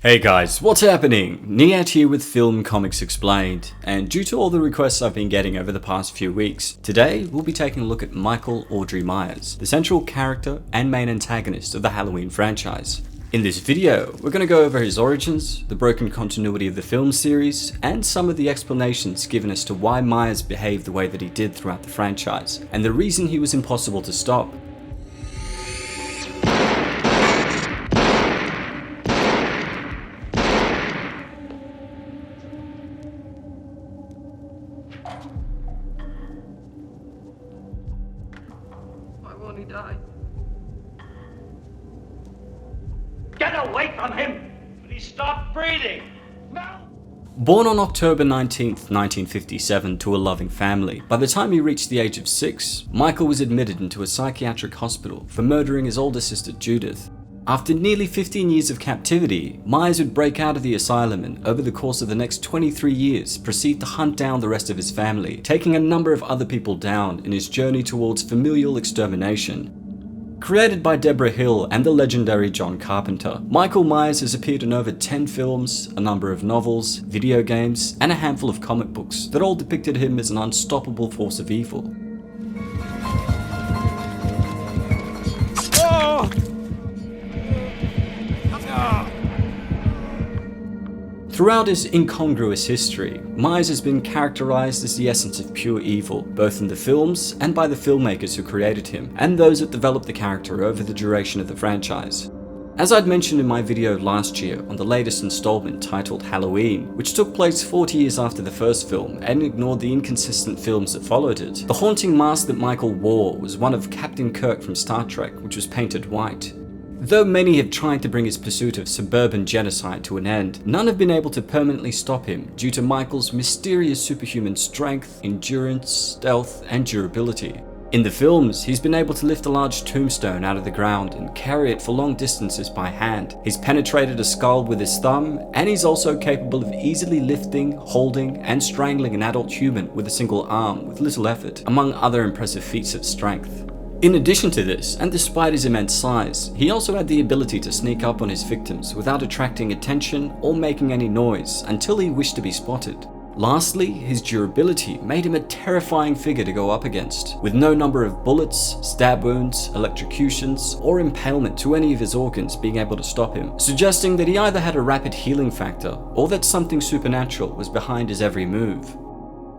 Hey guys, what's happening? Niyat here with Film Comics Explained, and due to all the requests I've been getting over the past few weeks, today we'll be taking a look at Michael Audrey Myers, the central character and main antagonist of the Halloween franchise. In this video, we're going to go over his origins, the broken continuity of the film series, and some of the explanations given as to why Myers behaved the way that he did throughout the franchise, and the reason he was impossible to stop. Why won't he die? Get away from him! But he stopped breathing! No! Born on October 19th, 1957 to a loving family, by the time he reached the age of 6, Michael was admitted into a psychiatric hospital for murdering his older sister Judith. After nearly 15 years of captivity, Myers would break out of the asylum and over the course of the next 23 years proceed to hunt down the rest of his family, taking a number of other people down in his journey towards familial extermination. Created by Debra Hill and the legendary John Carpenter, Michael Myers has appeared in over 10 films, a number of novels, video games, and a handful of comic books that all depicted him as an unstoppable force of evil. Throughout his incongruous history, Myers has been characterized as the essence of pure evil, both in the films and by the filmmakers who created him, and those that developed the character over the duration of the franchise. As I'd mentioned in my video last year on the latest installment titled Halloween, which took place 40 years after the first film and ignored the inconsistent films that followed it, the haunting mask that Michael wore was one of Captain Kirk from Star Trek, which was painted white. Though many have tried to bring his pursuit of suburban genocide to an end, none have been able to permanently stop him due to Michael's mysterious superhuman strength, endurance, stealth, and durability. In the films, he's been able to lift a large tombstone out of the ground and carry it for long distances by hand. He's penetrated a skull with his thumb, and he's also capable of easily lifting, holding, and strangling an adult human with a single arm with little effort, among other impressive feats of strength. In addition to this, and despite his immense size, he also had the ability to sneak up on his victims without attracting attention or making any noise until he wished to be spotted. Lastly, his durability made him a terrifying figure to go up against, with no number of bullets, stab wounds, electrocutions, or impalement to any of his organs being able to stop him, suggesting that he either had a rapid healing factor or that something supernatural was behind his every move.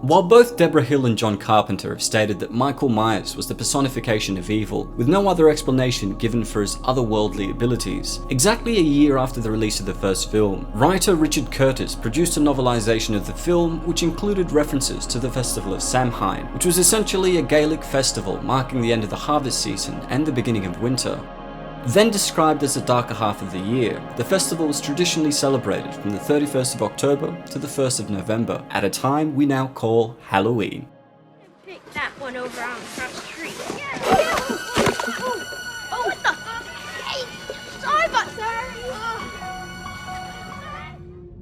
While both Debra Hill and John Carpenter have stated that Michael Myers was the personification of evil, with no other explanation given for his otherworldly abilities, exactly a year after the release of the first film, writer Richard Curtis produced a novelization of the film which included references to the festival of Samhain, which was essentially a Gaelic festival marking the end of the harvest season and the beginning of winter. Then described as the darker half of the year, the festival was traditionally celebrated from the 31st of October to the 1st of November, at a time we now call Halloween. Pick that one over on across the street. Oh, what the? Hey, sorry about that.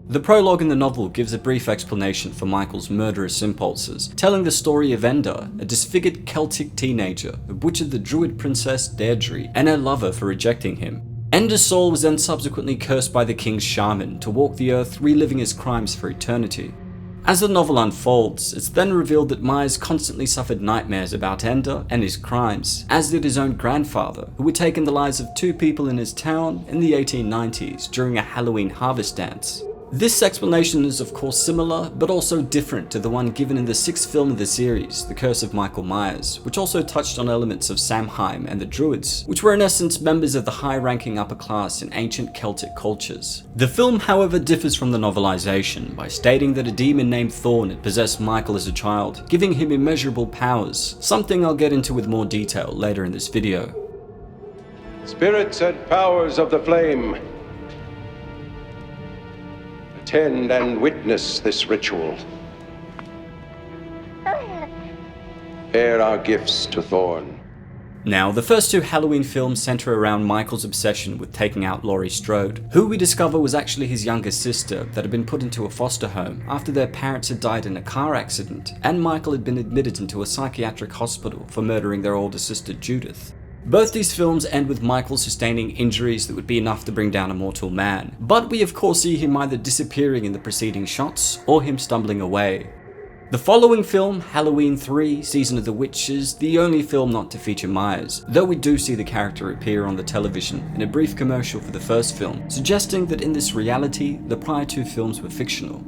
The prologue in the novel gives a brief explanation for Michael's murderous impulses, telling the story of Enda, a disfigured Celtic teenager who butchered the druid princess Deirdre and her lover for rejecting him. Enda's soul was then subsequently cursed by the king's shaman to walk the earth, reliving his crimes for eternity. As the novel unfolds, it's then revealed that Myers constantly suffered nightmares about Enda and his crimes, as did his own grandfather, who had taken the lives of 2 people in his town in the 1890s during a Halloween harvest dance. This explanation is of course similar, but also different to the one given in the 6th film of the series, The Curse of Michael Myers, which also touched on elements of Samhain and the Druids, which were in essence members of the high-ranking upper class in ancient Celtic cultures. The film, however, differs from the novelization by stating that a demon named Thorn had possessed Michael as a child, giving him immeasurable powers, something I'll get into with more detail later in this video. Spirits and powers of the flame, attend and witness this ritual. Bear our gifts to Thorn. Now, the first 2 Halloween films center around Michael's obsession with taking out Laurie Strode, who we discover was actually his younger sister that had been put into a foster home after their parents had died in a car accident, and Michael had been admitted into a psychiatric hospital for murdering their older sister Judith. Both these films end with Michael sustaining injuries that would be enough to bring down a mortal man, but we of course see him either disappearing in the preceding shots or him stumbling away. The following film, Halloween 3: Season of the Witch, is the only film not to feature Myers, though we do see the character appear on the television in a brief commercial for the first film, suggesting that in this reality, the prior two films were fictional.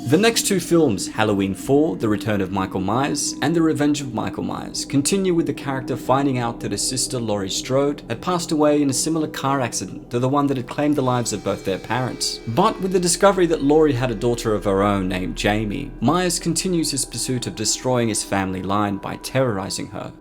The next two films, Halloween 4: The Return of Michael Myers and The Revenge of Michael Myers, continue with the character finding out that his sister Laurie Strode had passed away in a similar car accident to the one that had claimed the lives of both their parents. But with the discovery that Laurie had a daughter of her own named Jamie, Myers continues his pursuit of destroying his family line by terrorizing her.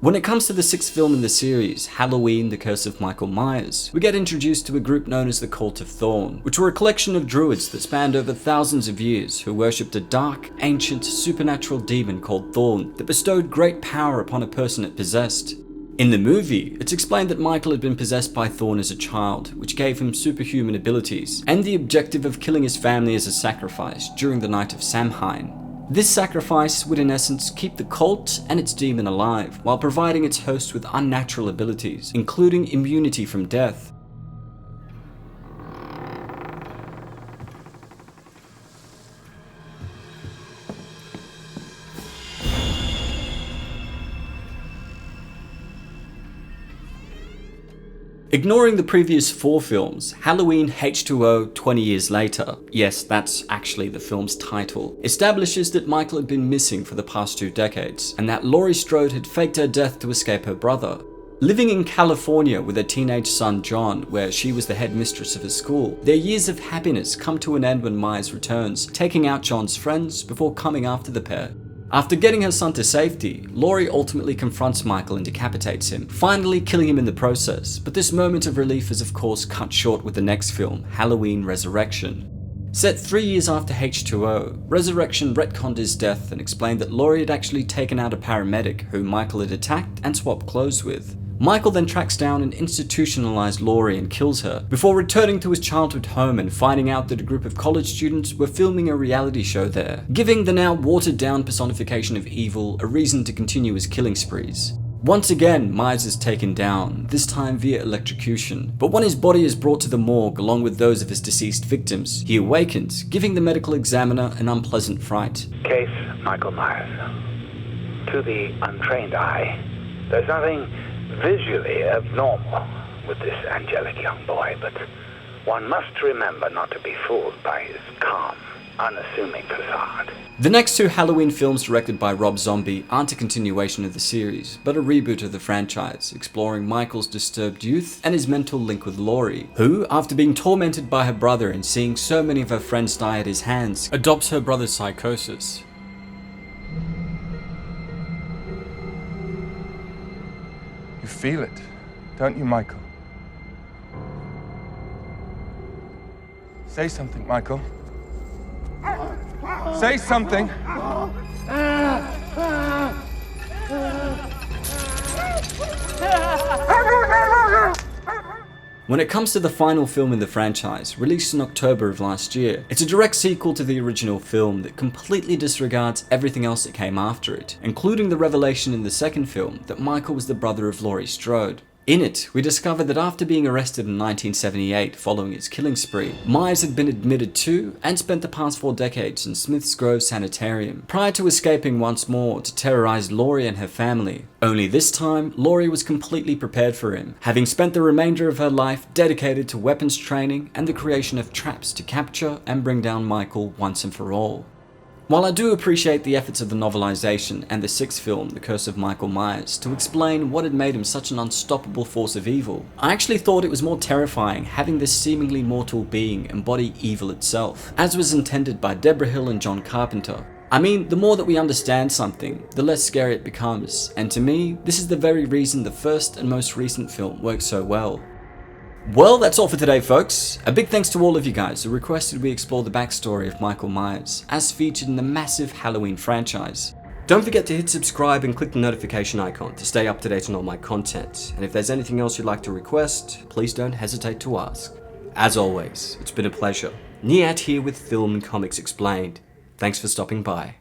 When it comes to the sixth film in the series, Halloween: The Curse of Michael Myers, we get introduced to a group known as the Cult of Thorn, which were a collection of druids that spanned over thousands of years who worshipped a dark, ancient, supernatural demon called Thorn that bestowed great power upon a person it possessed. In the movie, it's explained that Michael had been possessed by Thorn as a child, which gave him superhuman abilities, and the objective of killing his family as a sacrifice during the night of Samhain. This sacrifice would in essence keep the cult and its demon alive, while providing its host with unnatural abilities, including immunity from death. Ignoring the previous four films, Halloween H20 20 Years Later, yes, that's actually the film's title, establishes that Michael had been missing for the past 2 decades, and that Laurie Strode had faked her death to escape her brother. Living in California with her teenage son John, where she was the headmistress of his school, their years of happiness come to an end when Myers returns, taking out John's friends before coming after the pair. After getting her son to safety, Laurie ultimately confronts Michael and decapitates him, finally killing him in the process, but this moment of relief is of course cut short with the next film, Halloween Resurrection. Set 3 years after H20, Resurrection retconned his death and explained that Laurie had actually taken out a paramedic who Michael had attacked and swapped clothes with. Michael then tracks down and institutionalized Laurie and kills her, before returning to his childhood home and finding out that a group of college students were filming a reality show there, giving the now watered-down personification of evil a reason to continue his killing sprees. Once again, Myers is taken down, this time via electrocution, but when his body is brought to the morgue along with those of his deceased victims, he awakens, giving the medical examiner an unpleasant fright. Case Michael Myers. To the untrained eye, there's nothing visually abnormal with this angelic young boy, but one must remember not to be fooled by his calm, unassuming facade. The next two Halloween films directed by Rob Zombie aren't a continuation of the series, but a reboot of the franchise, exploring Michael's disturbed youth and his mental link with Laurie, who, after being tormented by her brother and seeing so many of her friends die at his hands, adopts her brother's psychosis. You feel it, don't you, Michael? Say something, Michael. Say something! When it comes to the final film in the franchise, released in October of last year, it's a direct sequel to the original film that completely disregards everything else that came after it, including the revelation in the second film that Michael was the brother of Laurie Strode. In it, we discover that after being arrested in 1978 following his killing spree, Myers had been admitted to and spent the past 4 decades in Smith's Grove Sanitarium, prior to escaping once more to terrorize Laurie and her family. Only this time, Laurie was completely prepared for him, having spent the remainder of her life dedicated to weapons training and the creation of traps to capture and bring down Michael once and for all. While I do appreciate the efforts of the novelization and the 6th film, The Curse of Michael Myers, to explain what had made him such an unstoppable force of evil, I actually thought it was more terrifying having this seemingly mortal being embody evil itself, as was intended by Debra Hill and John Carpenter. I mean, the more that we understand something, the less scary it becomes, and to me, this is the very reason the first and most recent film works so well. Well, that's all for today, folks. A big thanks to all of you guys who requested we explore the backstory of Michael Myers, as featured in the massive Halloween franchise. Don't forget to hit subscribe and click the notification icon to stay up to date on all my content, and if there's anything else you'd like to request, please don't hesitate to ask. As always, it's been a pleasure. Niyat here with Film and Comics Explained. Thanks for stopping by.